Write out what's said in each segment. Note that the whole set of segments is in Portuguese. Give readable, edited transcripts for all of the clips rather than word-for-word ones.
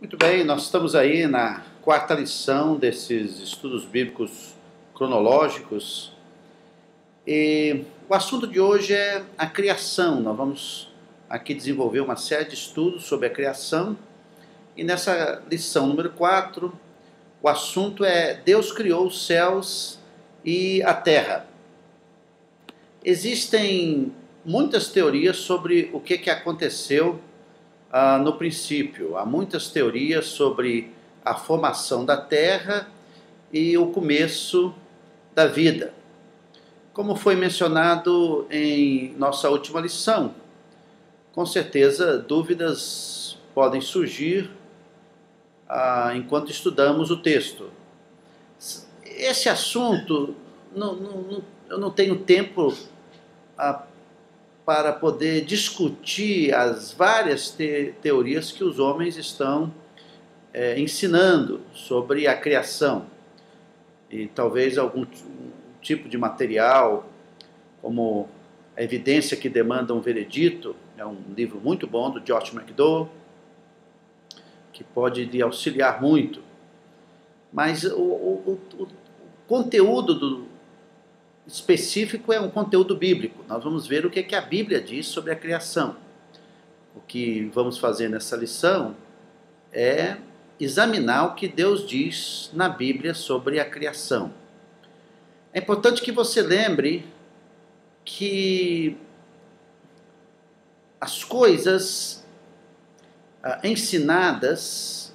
Muito bem, nós estamos aí na quarta lição desses estudos bíblicos cronológicos e o assunto de hoje é a criação. Nós vamos aqui desenvolver uma série de estudos sobre a criação e nessa lição número 4 o assunto é Deus criou os céus e a terra. Existem muitas teorias sobre o que aconteceu no princípio. Há muitas teorias sobre a formação da Terra e o começo da vida. Como foi mencionado em nossa última lição, com certeza dúvidas podem surgir enquanto estudamos o texto. Esse assunto, eu não tenho tempo para poder discutir as várias teorias que os homens estão ensinando sobre a criação. E talvez algum tipo de material, como A Evidência que Demanda um Veredito, é um livro muito bom do Josh McDowell, que pode lhe auxiliar muito. Mas o conteúdo específico é um conteúdo bíblico. Nós vamos ver o que a Bíblia diz sobre a criação. O que vamos fazer nessa lição é examinar o que Deus diz na Bíblia sobre a criação. É importante que você lembre que as coisas ensinadas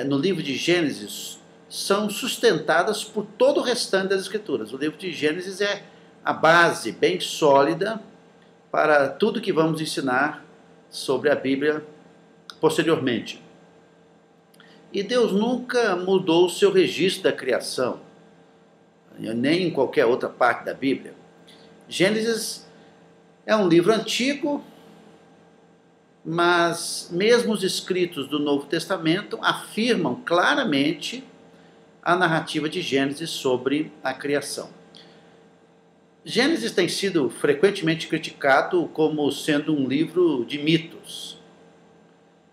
no livro de Gênesis são sustentadas por todo o restante das Escrituras. O livro de Gênesis é a base bem sólida para tudo que vamos ensinar sobre a Bíblia posteriormente. E Deus nunca mudou o seu registro da criação, nem em qualquer outra parte da Bíblia. Gênesis é um livro antigo, mas mesmo os escritos do Novo Testamento afirmam claramente a narrativa de Gênesis sobre a criação. Gênesis tem sido frequentemente criticado como sendo um livro de mitos,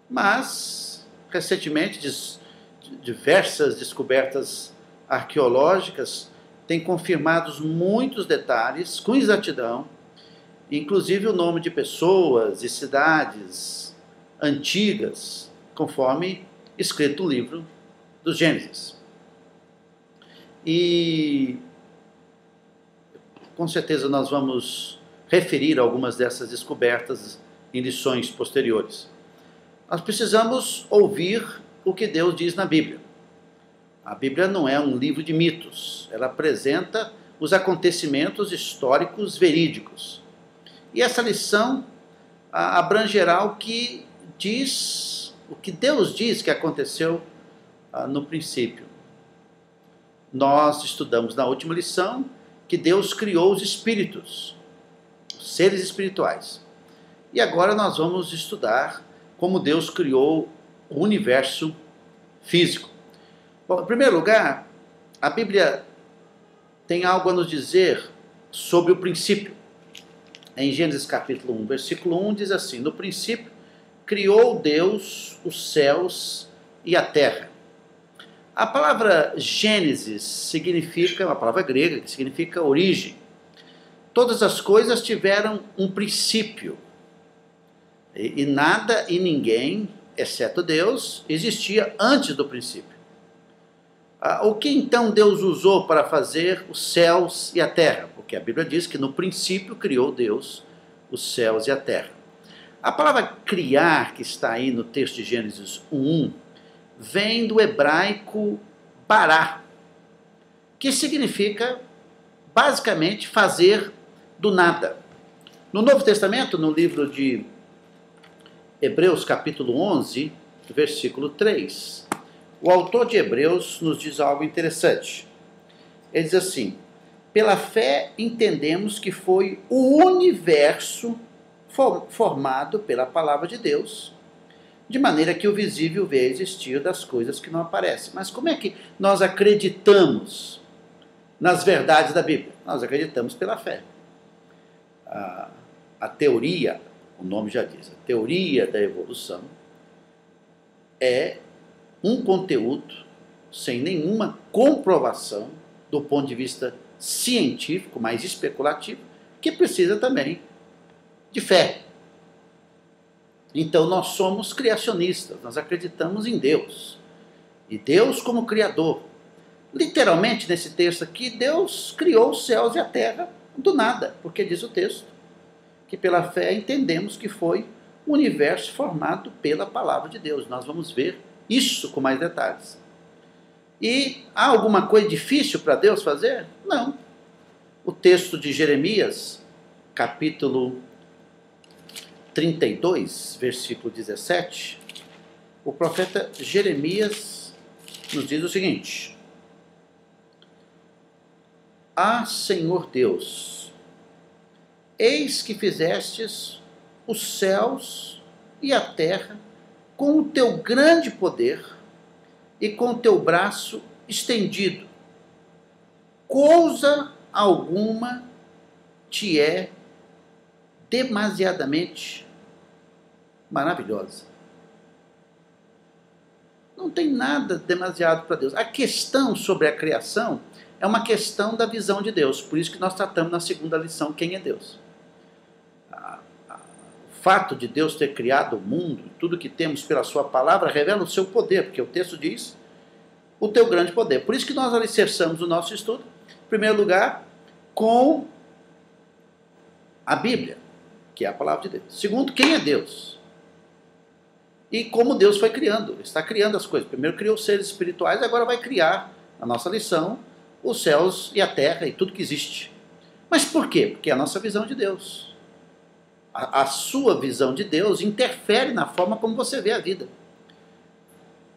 mas recentemente diversas descobertas arqueológicas têm confirmado muitos detalhes com exatidão, inclusive o nome de pessoas e cidades antigas, conforme escrito no livro dos Gênesis. E com certeza nós vamos referir algumas dessas descobertas em lições posteriores. Nós precisamos ouvir o que Deus diz na Bíblia. A Bíblia não é um livro de mitos, ela apresenta os acontecimentos históricos verídicos. E essa lição abrangerá o que Deus diz que aconteceu no princípio. Nós estudamos na última lição que Deus criou os espíritos, os seres espirituais. E agora nós vamos estudar como Deus criou o universo físico. Bom, em primeiro lugar, a Bíblia tem algo a nos dizer sobre o princípio. Em Gênesis capítulo 1, versículo 1, diz assim: no princípio criou Deus os céus e a terra. A palavra Gênesis significa, uma palavra grega que significa origem. Todas as coisas tiveram um princípio. E nada e ninguém, exceto Deus, existia antes do princípio. O que então Deus usou para fazer os céus e a terra? Porque a Bíblia diz que no princípio criou Deus os céus e a terra. A palavra criar, que está aí no texto de Gênesis 1:1, vem do hebraico bará, que significa basicamente fazer do nada. No Novo Testamento, no livro de Hebreus capítulo 11, versículo 3, o autor de Hebreus nos diz algo interessante. Ele diz assim: pela fé entendemos que foi o universo formado pela palavra de Deus, de maneira que o visível vê existir das coisas que não aparecem. Mas como é que nós acreditamos nas verdades da Bíblia? Nós acreditamos pela fé. A teoria, o nome já diz, a teoria da evolução é um conteúdo sem nenhuma comprovação do ponto de vista científico, mais especulativo, que precisa também de fé. Então nós somos criacionistas, nós acreditamos em Deus. E Deus como Criador. Literalmente, nesse texto aqui, Deus criou os céus e a terra do nada, porque diz o texto que pela fé entendemos que foi o universo formado pela palavra de Deus. Nós vamos ver isso com mais detalhes. E há alguma coisa difícil para Deus fazer? Não. O texto de Jeremias, capítulo 32, versículo 17, o profeta Jeremias nos diz o seguinte: Ah, Senhor Deus, eis que fizestes os céus e a terra com o teu grande poder e com o teu braço estendido. Coisa alguma te é demasiadamente maravilhosa. Não tem nada demasiado para Deus. A questão sobre a criação é uma questão da visão de Deus. Por isso que nós tratamos na segunda lição quem é Deus. O fato de Deus ter criado o mundo, tudo que temos pela sua palavra, revela o seu poder, porque o texto diz o teu grande poder. Por isso que nós alicerçamos o nosso estudo, em primeiro lugar, com a Bíblia, que é a palavra de Deus. Segundo, quem é Deus? E como Deus foi criando, está criando as coisas. Primeiro criou os seres espirituais, agora vai criar, na nossa lição, os céus e a terra e tudo que existe. Mas por quê? Porque é a nossa visão de Deus. A sua visão de Deus interfere na forma como você vê a vida.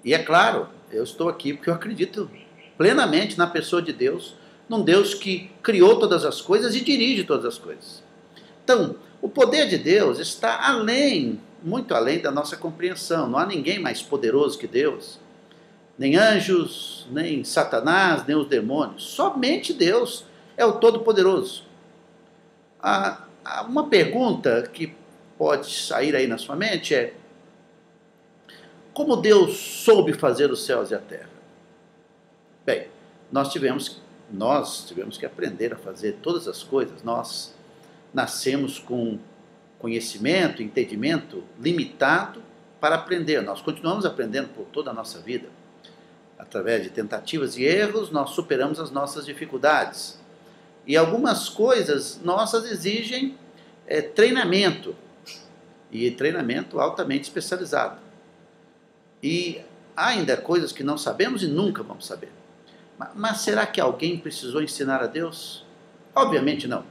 E é claro, eu estou aqui porque eu acredito plenamente na pessoa de Deus, num Deus que criou todas as coisas e dirige todas as coisas. Então, o poder de Deus está além, muito além da nossa compreensão. Não há ninguém mais poderoso que Deus, nem anjos, nem Satanás, nem os demônios. Somente Deus é o Todo-Poderoso. Uma pergunta que pode sair aí na sua mente é: como Deus soube fazer os céus e a terra? Bem, nós tivemos que aprender a fazer todas as coisas. Nós nascemos com conhecimento, entendimento limitado para aprender. Nós continuamos aprendendo por toda a nossa vida. Através de tentativas e erros, nós superamos as nossas dificuldades. E algumas coisas nossas exigem treinamento, e treinamento altamente especializado. E há ainda coisas que não sabemos e nunca vamos saber. Mas será que alguém precisou ensinar a Deus? Obviamente não.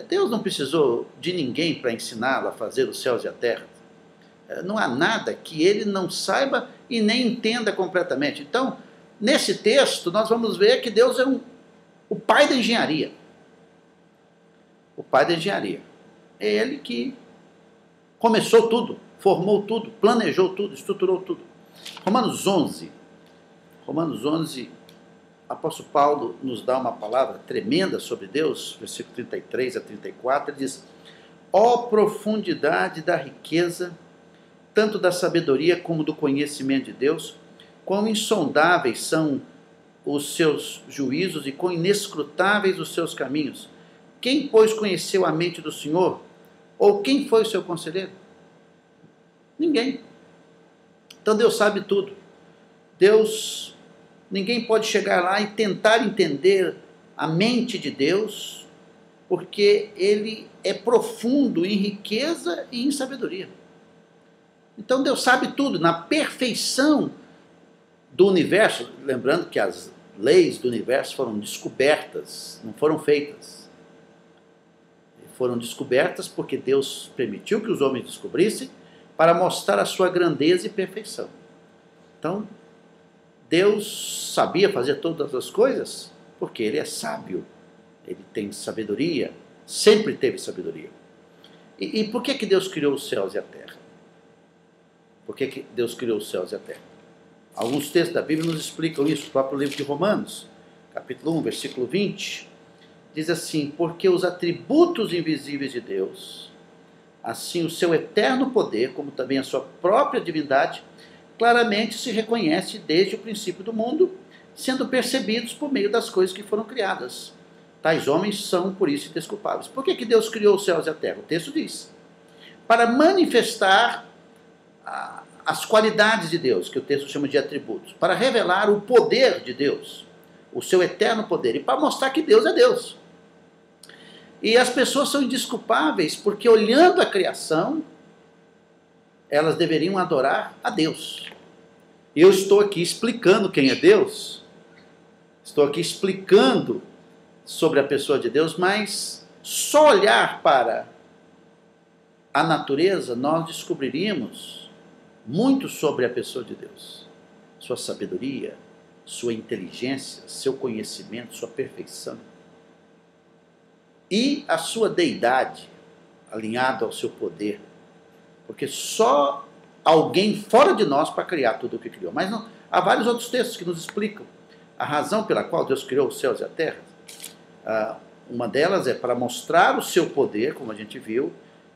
Deus não precisou de ninguém para ensiná-lo a fazer os céus e a terra. Não há nada que ele não saiba e nem entenda completamente. Então, nesse texto, nós vamos ver que Deus é o pai da engenharia. O pai da engenharia. É ele que começou tudo, formou tudo, planejou tudo, estruturou tudo. Romanos 11, apóstolo Paulo nos dá uma palavra tremenda sobre Deus, versículo 33 a 34, ele diz: ó profundidade da riqueza, tanto da sabedoria como do conhecimento de Deus, quão insondáveis são os seus juízos e quão inescrutáveis os seus caminhos. Quem, pois, conheceu a mente do Senhor? Ou quem foi o seu conselheiro? Ninguém. Então Deus sabe tudo. Ninguém pode chegar lá e tentar entender a mente de Deus, porque ele é profundo em riqueza e em sabedoria. Então Deus sabe tudo, na perfeição do universo, lembrando que as leis do universo foram descobertas, não foram feitas. Foram descobertas porque Deus permitiu que os homens descobrissem para mostrar a sua grandeza e perfeição. Então, Deus sabia fazer todas as coisas porque Ele é sábio, Ele tem sabedoria, sempre teve sabedoria. E por que Deus criou os céus e a terra? Por que Deus criou os céus e a terra? Alguns textos da Bíblia nos explicam isso. O próprio livro de Romanos, capítulo 1, versículo 20, diz assim: porque os atributos invisíveis de Deus, assim o seu eterno poder, como também a sua própria divindade, claramente se reconhece desde o princípio do mundo, sendo percebidos por meio das coisas que foram criadas. Tais homens são, por isso, indesculpáveis. Por que Deus criou os céus e a terra? O texto diz: para manifestar as qualidades de Deus, que o texto chama de atributos, para revelar o poder de Deus, o seu eterno poder, e para mostrar que Deus é Deus. E as pessoas são indesculpáveis porque, olhando a criação, elas deveriam adorar a Deus. Eu estou aqui explicando quem é Deus, estou aqui explicando sobre a pessoa de Deus, mas só olhar para a natureza nós descobriríamos muito sobre a pessoa de Deus. Sua sabedoria, sua inteligência, seu conhecimento, sua perfeição. E a sua deidade, alinhada ao seu poder. Porque só alguém fora de nós para criar tudo o que criou. Mas não, há vários outros textos que nos explicam a razão pela qual Deus criou os céus e a terra. Uma delas é para mostrar o seu poder, como a gente viu,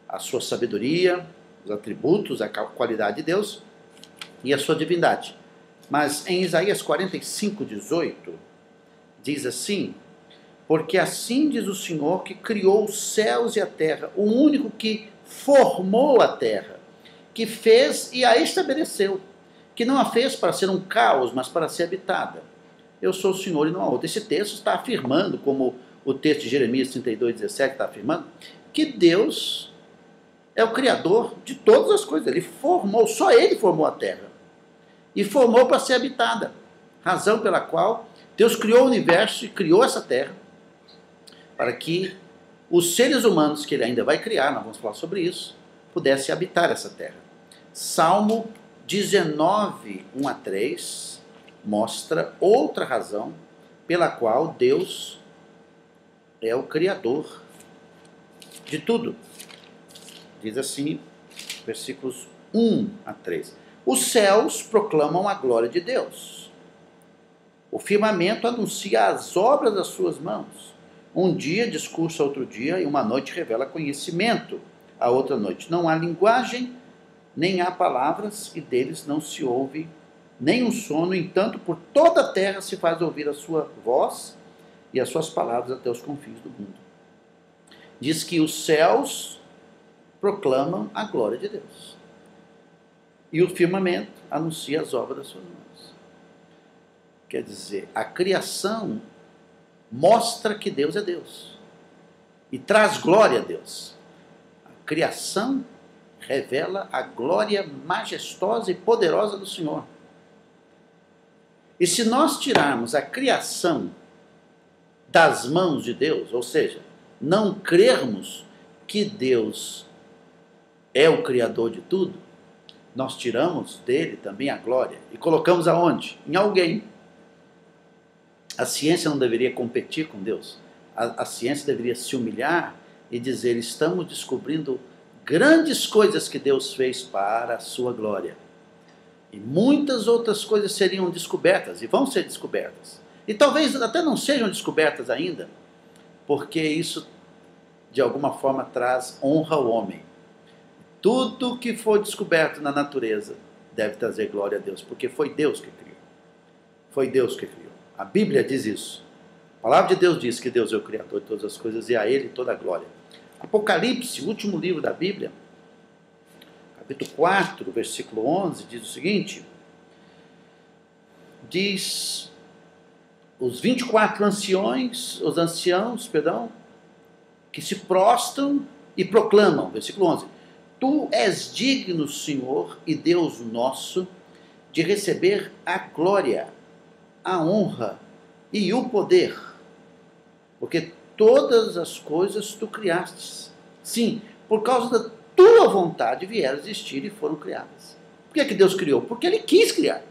a sua sabedoria, os atributos, a qualidade de Deus e a sua divindade. Mas em Isaías 45:18, diz assim: porque assim diz o Senhor que criou os céus e a terra, o único que formou a terra, que fez e a estabeleceu, que não a fez para ser um caos, mas para ser habitada. Eu sou o Senhor e não há outro. Esse texto está afirmando, como o texto de Jeremias 32:17 está afirmando, que Deus é o Criador de todas as coisas. Ele formou, só Ele formou a terra. E formou para ser habitada. Razão pela qual Deus criou o universo e criou essa terra, para que os seres humanos que Ele ainda vai criar, nós vamos falar sobre isso, pudessem habitar essa terra. Salmo 19, 1-3, mostra outra razão pela qual Deus é o Criador de tudo. Diz assim, versículos 1-3. Os céus proclamam a glória de Deus. O firmamento anuncia as obras das suas mãos. Um dia discursa a outro dia e uma noite revela conhecimento a outra noite. Não há linguagem, nem há palavras, e deles não se ouve nem um som. No entanto, por toda a terra se faz ouvir a sua voz e as suas palavras até os confins do mundo. Diz que os céus proclamam a glória de Deus. E o firmamento anuncia as obras das suas mãos. Quer dizer, a criação mostra que Deus é Deus. E traz glória a Deus. A criação revela a glória majestosa e poderosa do Senhor. E se nós tirarmos a criação das mãos de Deus, ou seja, não crermos que Deus é o Criador de tudo, nós tiramos dele também a glória e colocamos aonde? Em alguém. A ciência não deveria competir com Deus. A ciência deveria se humilhar e dizer: estamos descobrindo grandes coisas que Deus fez para a sua glória. E muitas outras coisas seriam descobertas e vão ser descobertas. E talvez até não sejam descobertas ainda, porque isso de alguma forma traz honra ao homem. Tudo que for descoberto na natureza deve trazer glória a Deus, porque foi Deus que criou. Foi Deus que criou. A Bíblia diz isso. A palavra de Deus diz que Deus é o Criador de todas as coisas e a Ele toda a glória. Apocalipse, o último livro da Bíblia, capítulo 4, versículo 11, diz o seguinte: diz, os 24 anciãos, que se prostram e proclamam, versículo 11, Tu és digno, Senhor e Deus nosso, de receber a glória, a honra e o poder, porque todas as coisas tu criastes. Sim, por causa da tua vontade vieram existir e foram criadas. Por que Deus criou? Porque Ele quis criar.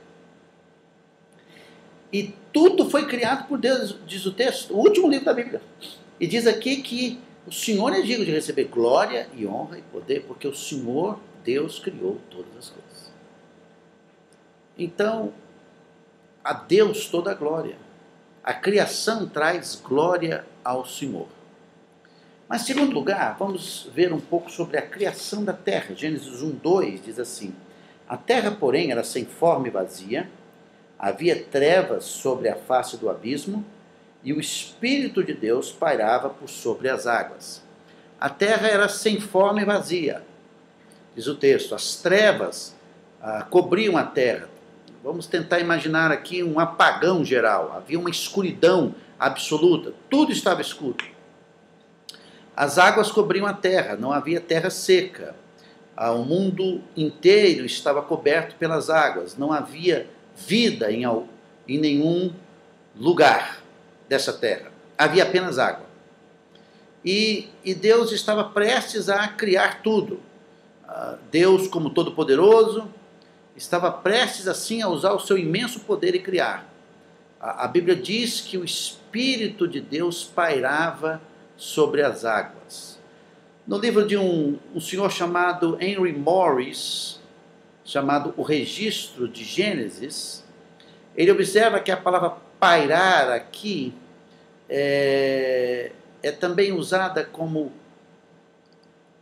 E tudo foi criado por Deus, diz o texto, o último livro da Bíblia. E diz aqui que o Senhor é digno de receber glória e honra e poder, porque o Senhor, Deus, criou todas as coisas. Então, a Deus toda a glória. A criação traz glória ao Senhor. Mas, em segundo lugar, vamos ver um pouco sobre a criação da terra. Gênesis 1:2 diz assim: A terra, porém, era sem forma e vazia, havia trevas sobre a face do abismo, e o Espírito de Deus pairava por sobre as águas. A terra era sem forma e vazia, diz o texto. As trevas cobriam a terra. Vamos tentar imaginar aqui um apagão geral. Havia uma escuridão absoluta. Tudo estava escuro. As águas cobriam a terra. Não havia terra seca. O mundo inteiro estava coberto pelas águas. Não havia vida em nenhum lugar dessa terra. Havia apenas água. E Deus estava prestes a criar tudo. Deus, como Todo-Poderoso, estava prestes assim a usar o seu imenso poder e criar. A Bíblia diz que o Espírito de Deus pairava sobre as águas. No livro de um senhor chamado Henry Morris, chamado O Registro de Gênesis, ele observa que a palavra pairar aqui é também usada como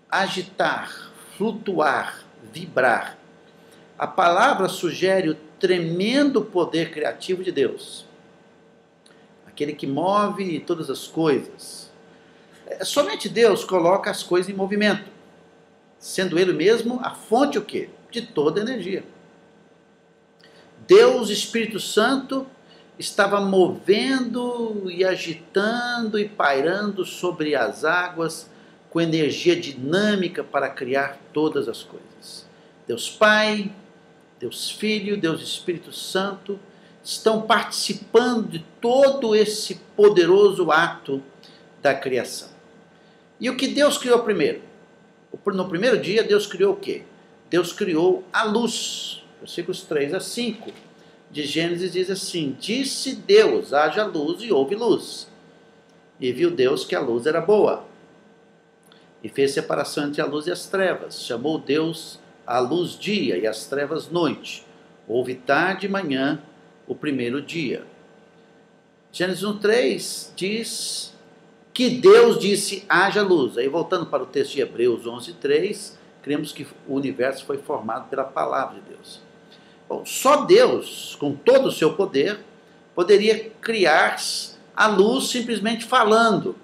agitar, flutuar, vibrar. A palavra sugere o tremendo poder criativo de Deus, aquele que move todas as coisas. Somente Deus coloca as coisas em movimento, sendo Ele mesmo a fonte o quê? De toda energia. Deus, Espírito Santo, estava movendo e agitando e pairando sobre as águas com energia dinâmica para criar todas as coisas. Deus Pai, Deus Filho, Deus Espírito Santo estão participando de todo esse poderoso ato da criação. E o que Deus criou primeiro? No primeiro dia, Deus criou o quê? Deus criou a luz. Versículos 3 a 5 de Gênesis diz assim: disse Deus, haja luz, e houve luz. E viu Deus que a luz era boa. E fez separação entre a luz e as trevas. Chamou Deus a luz dia e as trevas noite. Houve tarde e manhã o primeiro dia. Gênesis 1:3 diz que Deus disse, haja luz. Aí voltando para o texto de Hebreus 11:3, cremos que o universo foi formado pela palavra de Deus. Bom, só Deus, com todo o seu poder, poderia criar a luz simplesmente falando.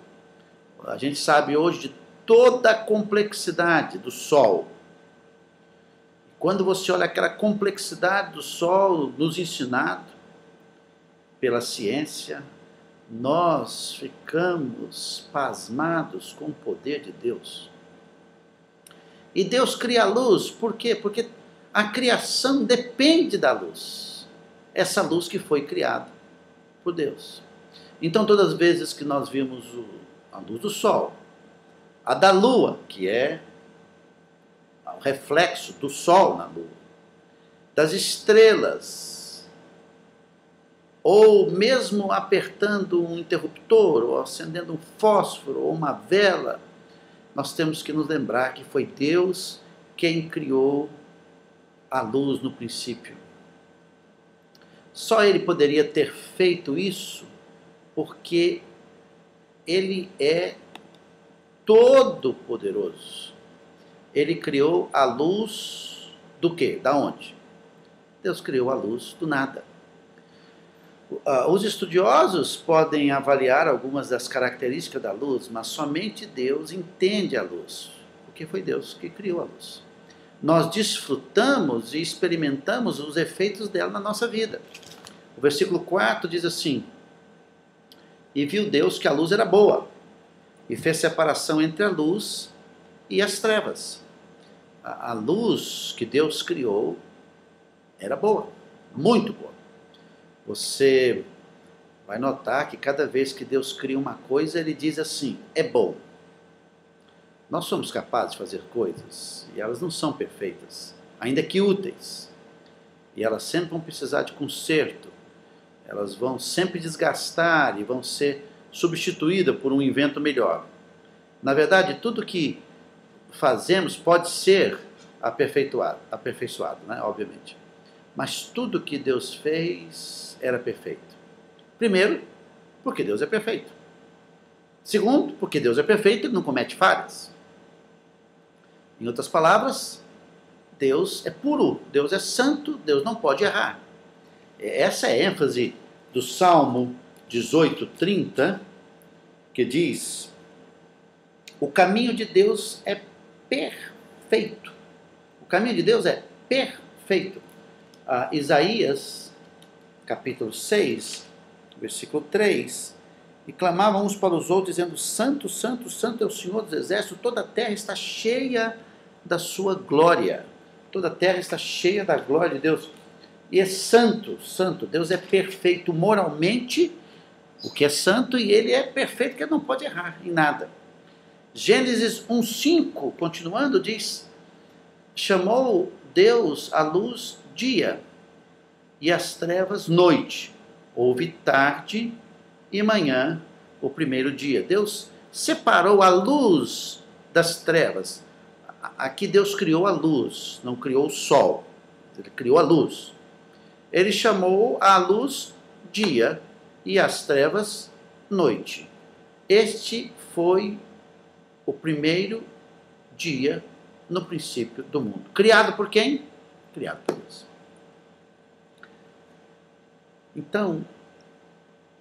A gente sabe hoje de toda a complexidade do Sol. Quando você olha aquela complexidade do Sol nos ensinado pela ciência, nós ficamos pasmados com o poder de Deus. E Deus cria a luz, por quê? Porque a criação depende da luz. Essa luz que foi criada por Deus. Então, todas as vezes que nós vimos a luz do Sol, a da Lua, que é o reflexo do Sol na Lua, das estrelas, ou mesmo apertando um interruptor, ou acendendo um fósforo, ou uma vela, nós temos que nos lembrar que foi Deus quem criou a luz no princípio. Só Ele poderia ter feito isso, porque Ele é todo poderoso. Ele criou a luz do quê? Da onde? Deus criou a luz do nada. Os estudiosos podem avaliar algumas das características da luz, mas somente Deus entende a luz, porque foi Deus que criou a luz. Nós desfrutamos e experimentamos os efeitos dela na nossa vida. O versículo 4 diz assim: e viu Deus que a luz era boa, e fez separação entre a luz e as trevas. A luz que Deus criou era boa, muito boa. Você vai notar que cada vez que Deus cria uma coisa, Ele diz assim, é bom. Nós somos capazes de fazer coisas, e elas não são perfeitas, ainda que úteis. E elas sempre vão precisar de conserto, elas vão sempre desgastar e vão ser substituídas por um invento melhor. Na verdade, tudo que fazemos pode ser aperfeiçoado, né? Obviamente. Mas tudo que Deus fez era perfeito. Primeiro, porque Deus é perfeito. Segundo, porque Deus é perfeito e não comete falhas. Em outras palavras, Deus é puro, Deus é santo, Deus não pode errar. Essa é a ênfase do Salmo 18:30, que diz: o caminho de Deus é perfeito. O caminho de Deus é perfeito. Isaías, capítulo 6, versículo 3, e clamavam uns para os outros, dizendo: Santo, Santo, Santo é o Senhor dos Exércitos, toda a terra está cheia da sua glória. Toda a terra está cheia da glória de Deus. E é santo, santo. Deus é perfeito moralmente, o que é santo, e ele é perfeito, que ele não pode errar em nada. Gênesis 1:5, continuando, diz: chamou Deus a luz dia e as trevas noite. Houve tarde e manhã o primeiro dia. Deus separou a luz das trevas. Aqui Deus criou a luz, não criou o sol. Ele criou a luz. Ele chamou a luz dia e as trevas noite. Este foi o primeiro dia no princípio do mundo. Criado por quem? Criado por Deus. Então,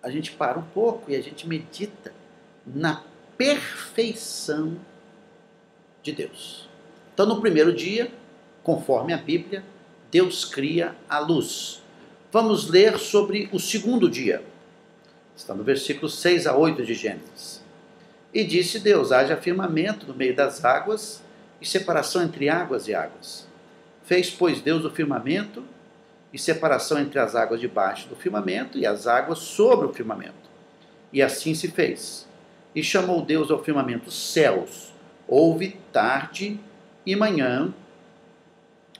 a gente para um pouco e a gente medita na perfeição de Deus. Então, no primeiro dia, conforme a Bíblia, Deus cria a luz. Vamos ler sobre o segundo dia. Está no versículo 6 a 8 de Gênesis. E disse Deus: haja firmamento no meio das águas e separação entre águas e águas. Fez, pois, Deus o firmamento e separação entre as águas debaixo do firmamento e as águas sobre o firmamento. E assim se fez. E chamou Deus ao firmamento céus. Houve tarde e manhã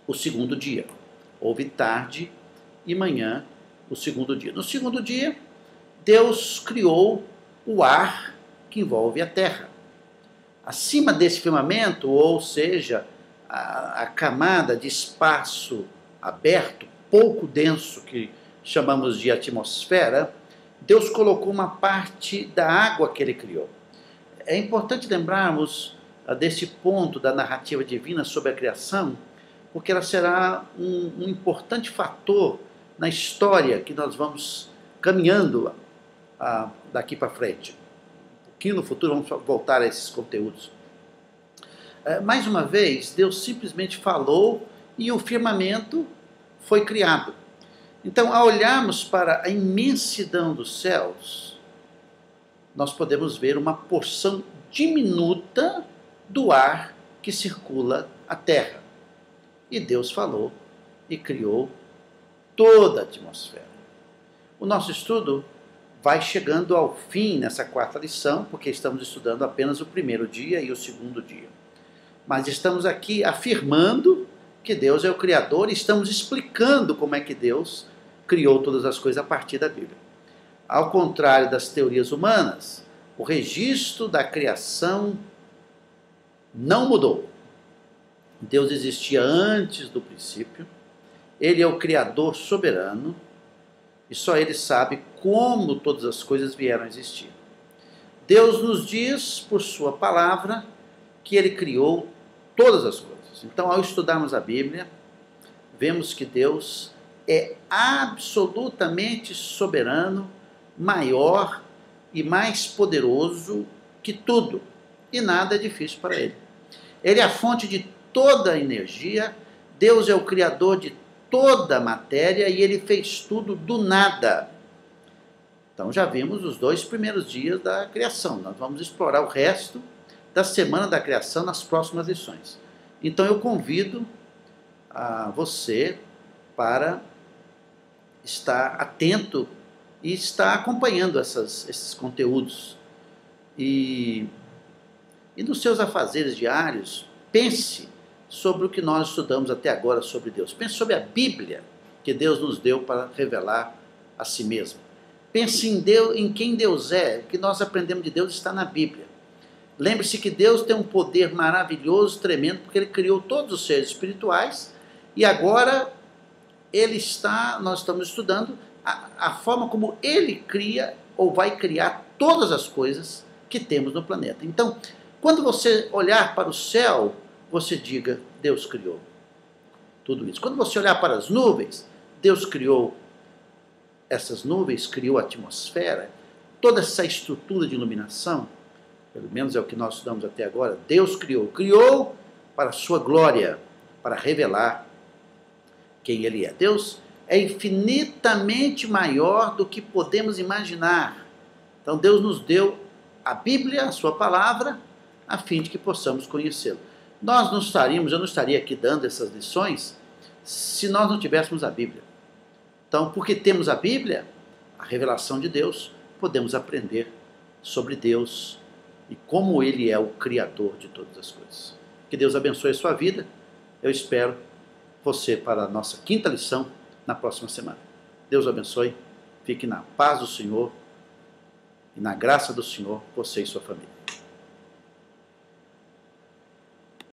o segundo dia. Houve tarde e manhã o segundo dia. No segundo dia, Deus criou o ar que envolve a terra. Acima desse firmamento, ou seja, a camada de espaço aberto, pouco denso, que chamamos de atmosfera, Deus colocou uma parte da água que ele criou. É importante lembrarmos desse ponto da narrativa divina sobre a criação, porque ela será um importante fator na história que nós vamos caminhando daqui para frente. Um pouquinho no futuro vamos voltar a esses conteúdos. Mais uma vez, Deus simplesmente falou e o firmamento foi criado. Então, ao olharmos para a imensidão dos céus, nós podemos ver uma porção diminuta do ar que circula a terra. E Deus falou e criou toda a atmosfera. O nosso estudo vai chegando ao fim nessa quarta lição, porque estamos estudando apenas o primeiro dia e o segundo dia. Mas estamos aqui afirmando que Deus é o Criador e estamos explicando como é que Deus criou todas as coisas a partir da Bíblia. Ao contrário das teorias humanas, o registro da criação não mudou. Deus existia antes do princípio, Ele é o Criador soberano e só Ele sabe como todas as coisas vieram a existir. Deus nos diz, por sua palavra, que Ele criou todas as coisas. Então, ao estudarmos a Bíblia, vemos que Deus é absolutamente soberano, maior e mais poderoso que tudo. E nada é difícil para Ele. Ele é a fonte de toda a energia, Deus é o Criador de toda a matéria e Ele fez tudo do nada. Então já vimos os 2 primeiros dias da criação. Nós vamos explorar o resto da semana da criação nas próximas lições. Então eu convido a você para estar atento e estar acompanhando esses conteúdos. E nos seus afazeres diários, pense sobre o que nós estudamos até agora sobre Deus. Pense sobre a Bíblia que Deus nos deu para revelar a si mesmo. Pense em Deus, em quem Deus é. O que nós aprendemos de Deus está na Bíblia. Lembre-se que Deus tem um poder maravilhoso, tremendo, porque Ele criou todos os seres espirituais e agora nós estamos estudando a forma como Ele cria ou vai criar todas as coisas que temos no planeta. Então, quando você olhar para o céu, você diga: Deus criou. tudo isso. Quando você olhar para as nuvens, Deus criou essas nuvens, criou a atmosfera, toda essa estrutura de iluminação, pelo menos é o que nós estudamos até agora, Deus criou para a sua glória, para revelar quem Ele é. Deus é infinitamente maior do que podemos imaginar. Então Deus nos deu a Bíblia, a sua palavra, a fim de que possamos conhecê-lo. Eu não estaria aqui dando essas lições se nós não tivéssemos a Bíblia. Então, porque temos a Bíblia, a revelação de Deus, podemos aprender sobre Deus e como Ele é o Criador de todas as coisas. Que Deus abençoe a sua vida. Eu espero você para a nossa quinta lição na próxima semana. Deus abençoe. Fique na paz do Senhor e na graça do Senhor, você e sua família.